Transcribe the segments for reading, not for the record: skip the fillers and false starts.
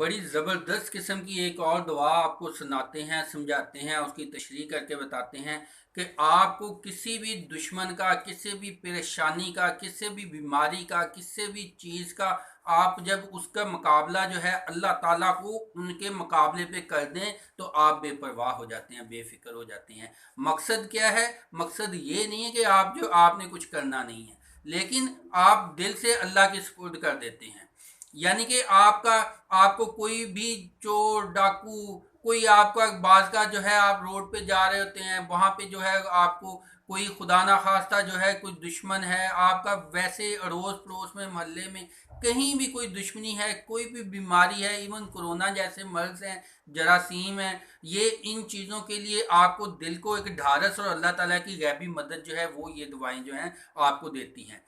बड़ी ज़बरदस्त किस्म की एक और दुआ आपको सुनाते हैं, समझाते हैं, उसकी तशरीह करके बताते हैं कि आपको किसी भी दुश्मन का, किसी भी परेशानी का, किसी भी बीमारी का, किसी भी चीज़ का आप जब उसका मुकाबला जो है अल्लाह ताला को उनके मुकाबले पे कर दें तो आप बेपरवाह हो जाते हैं, बेफिक्र हो जाते हैं। मकसद क्या है? मकसद ये नहीं है कि आपने कुछ करना नहीं है, लेकिन आप दिल से अल्लाह के सुपुर्द कर देते हैं। यानी कि आपको कोई भी चोर डाकू, कोई आपका बाज का जो है, आप रोड पे जा रहे होते हैं, वहां पे जो है आपको कोई खुदा ना खास्ता जो है कोई दुश्मन है आपका, वैसे अड़ोस पड़ोस में मोहल्ले में कहीं भी कोई दुश्मनी है, कोई भी बीमारी है, इवन कोरोना जैसे मर्ज हैं, जरासीम है, ये इन चीज़ों के लिए आपको दिल को एक ढारस और अल्लाह ताला की गैबी मदद जो है वो ये दुआएं जो हैं आपको देती हैं।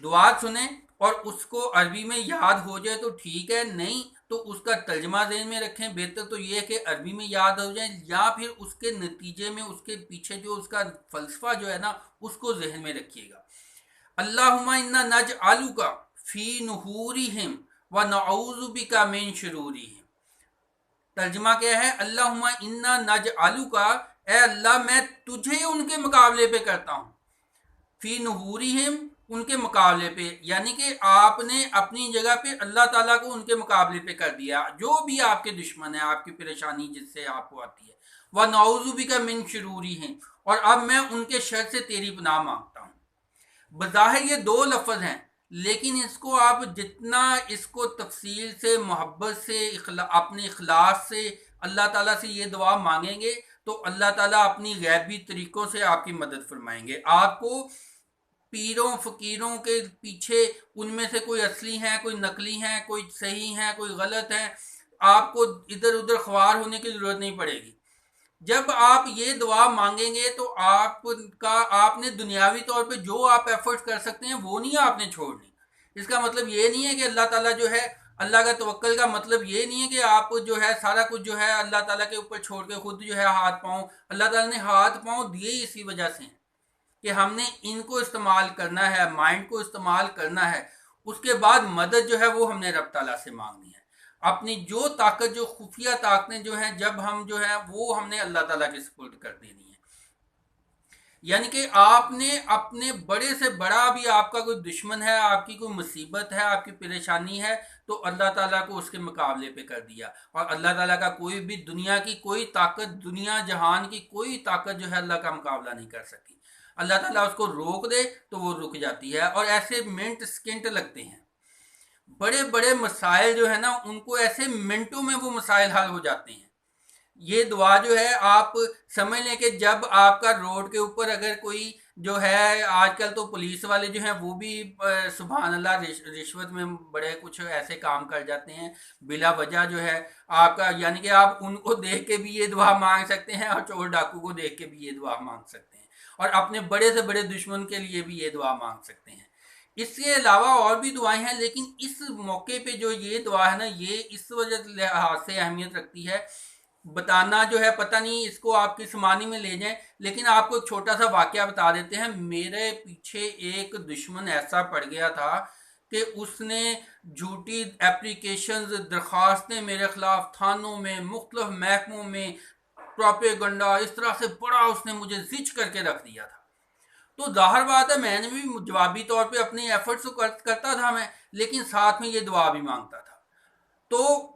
दुआ सुने और उसको अरबी में याद हो जाए तो ठीक है, नहीं तो उसका तर्जमा ज़हन में रखें। बेहतर तो ये है कि अरबी में याद हो जाए, या फिर उसके नतीजे में उसके पीछे जो उसका फलसफा जो है ना उसको जहन में रखिएगा। अल्लाहुम्मा इन्ना नज आलू का फ़ी नुहुरिहिम व नऊज़ु बिका मिन शुरूरिहिम। तर्जमा क्या है? अल्लाहुम्मा इन्ना नज आलू का, ए अल्लाह मैं तुझे उनके मुकाबले पे करता हूँ, फी नहूरिहिम उनके मुकाबले पे, यानी कि आपने अपनी जगह पे अल्लाह ताला को उनके मुकाबले पे कर दिया। जो भी आपके दुश्मन है, आपकी परेशानी जिससे आपको आती है, वह नौजु बिका मिन शुरूरी हैं, और अब मैं उनके शर से तेरी पनाह मांगता हूँ। बज़ाहिर ये दो लफ्ज़ हैं, लेकिन इसको आप जितना इसको तफसील से, मोहब्बत से, अपने इखलास से अल्लाह ताला से ये दुआ मांगेंगे तो अल्लाह ताला अपनी गैबी तरीक़ों से आपकी मदद फरमाएंगे। आपको पीरों फकीरों के पीछे उनमें से कोई असली हैं, कोई नकली हैं, कोई सही हैं, कोई गलत हैं, आपको इधर उधर ख्वार होने की ज़रूरत नहीं पड़ेगी। जब आप ये दुआ मांगेंगे तो आपने दुनियावी तौर पे जो आप एफर्ट कर सकते हैं वो नहीं आपने छोड़नी। इसका मतलब ये नहीं है कि अल्लाह ताला जो है, अल्लाह का तवक्कल का मतलब ये नहीं है कि आप जो है सारा कुछ जो है अल्लाह ताला के ऊपर छोड़ के खुद जो है हाथ पाँव, अल्लाह ताला ने हाथ पाँव दिए ही इसी वजह से कि हमने इनको इस्तेमाल करना है, माइंड को इस्तेमाल करना है। उसके बाद मदद जो है वो हमने रब ताला से मांगनी है। अपनी जो ताकत, जो खुफिया ताकतें जो हैं, जब हम जो है वो हमने अल्लाह ताला के सुपुर्द कर देनी है। यानी कि आपने अपने बड़े से बड़ा भी आपका कोई दुश्मन है, आपकी कोई मुसीबत है, आपकी परेशानी है, तो अल्लाह ताला को उसके मुकाबले पे कर दिया। और अल्लाह ताला का कोई भी दुनिया की कोई ताकत, दुनिया जहान की कोई ताकत जो है अल्लाह का मुकाबला नहीं कर सकती। अल्लाह ताला उसको रोक दे तो वो रुक जाती है, और ऐसे मिनट सेकंड लगते हैं। बड़े बड़े मसाइल जो है ना उनको ऐसे मिनटों में वो मसाइल हल हो जाते हैं। ये दुआ जो है आप समझ लें कि जब आपका रोड के ऊपर अगर कोई जो है, आजकल तो पुलिस वाले जो हैं वो भी सुभान अल्लाह रिश्वत में बड़े कुछ ऐसे काम कर जाते हैं बिला वजह जो है आपका, यानी कि आप उनको देख के भी ये दुआ मांग सकते हैं और चोर डाकू को देख के भी ये दुआ मांग सकते हैं, और अपने बड़े से बड़े दुश्मन के लिए भी ये दुआ मांग सकते हैं। इसके अलावा और भी दुआएं हैं, लेकिन इस मौके पे जो ये दुआ है ना, ये इस वजह लिहाज से अहमियत रखती है। बताना जो है, पता नहीं इसको आप किस मानी में ले जाएं, लेकिन आपको एक छोटा सा वाकया बता देते हैं। मेरे पीछे एक दुश्मन ऐसा पड़ गया था कि उसने झूठी एप्लीकेशंस, दरख्वास्तें मेरे खिलाफ थानों में, मुख्तलिफ महकमों में, प्रोपेगंडा, इस तरह से बड़ा उसने मुझे जिच करके रख दिया था। तो जाहिर बात है मैंने भी जवाबी तौर पे अपने एफर्ट्स तो करता था मैं, लेकिन साथ में ये दुआ भी मांगता था। तो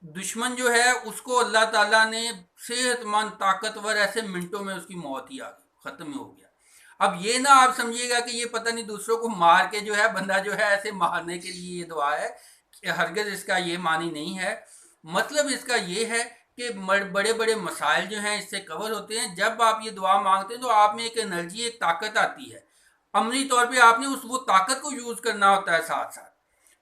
दुश्मन जो है उसको अल्लाह ताला ने सेहतमंद ताकतवर, ऐसे मिनटों में उसकी मौत ही आ गई, ख़त्म हो गया। अब ये ना आप समझिएगा कि ये पता नहीं दूसरों को मार के जो है बंदा जो है ऐसे मारने के लिए ये दुआ है, हरगिज़ इसका ये मानी नहीं है। मतलब इसका ये है कि बड़े बड़े मसाइल जो हैं इससे कवर होते हैं। जब आप ये दुआ मांगते हैं तो आप में एक एनर्जी, एक ताकत आती है। अमली तौर पे आपने वो ताकत को यूज़ करना होता है साथ साथ।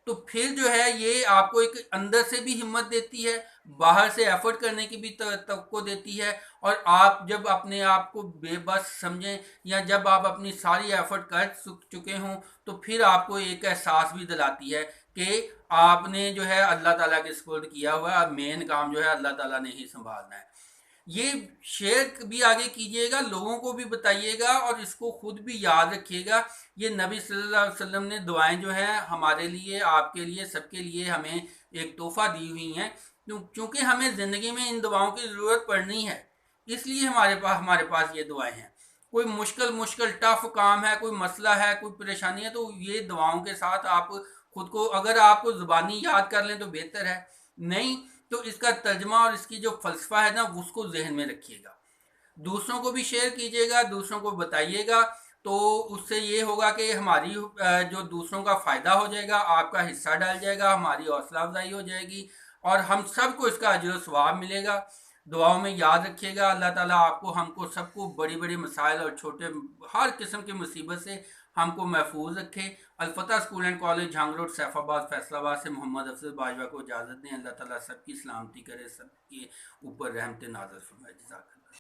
तो फिर जो है ये आपको एक अंदर से भी हिम्मत देती है, बाहर से एफर्ट करने की भी तवक्को देती है। और आप जब अपने आप को बेबस समझें, या जब आप अपनी सारी एफर्ट कर चुके हों, तो फिर आपको एक एहसास भी दिलाती है कि आपने जो है अल्लाह ताला के सुपुर्द किया हुआ है, अब मेन काम जो है अल्लाह ताला ने ही संभालना है। ये शेयर भी आगे कीजिएगा, लोगों को भी बताइएगा, और इसको खुद भी याद रखिएगा। ये नबी सल्लल्लाहु अलैहि वसल्लम ने दुआएं जो हैं हमारे लिए, आपके लिए, सबके लिए हमें एक तोहफा दी हुई हैं, क्योंकि हमें ज़िंदगी में इन दुआओं की ज़रूरत पड़नी है, इसलिए हमारे पास ये दुआएं हैं। कोई मुश्किल मुश्किल टफ काम है, कोई मसला है, कोई परेशानी है, तो ये दुआओं के साथ आप खुद को, अगर आपको ज़ुबानी याद कर लें तो बेहतर है, नहीं तो इसका तर्जमा और इसकी जो फ़लसफ़ा है ना, उसको जहन में रखिएगा, दूसरों को भी शेयर कीजिएगा, दूसरों को बताइएगा। तो उससे ये होगा कि हमारी जो दूसरों का फ़ायदा हो जाएगा, आपका हिस्सा डाल जाएगा, हमारी हौसला अफजाई हो जाएगी और हम सबको इसका अजर व सवाब मिलेगा। दुआओं में याद रखिएगा, अल्लाह ताला आपको, हमको, सबको बड़ी बड़ी मसाइल और छोटे हर किस्म की मुसीबत से हमको महफूज रखे। Al-Fatah school and college, Jhang road, Saifabad, Faisalabad से मोहम्मद अफजल बाजवा को इजाज़त दें। अल्लाह ताला सबकी सलामती करे, सबके ऊपर रहमत नाज़िल फरमाए। जज़ाक।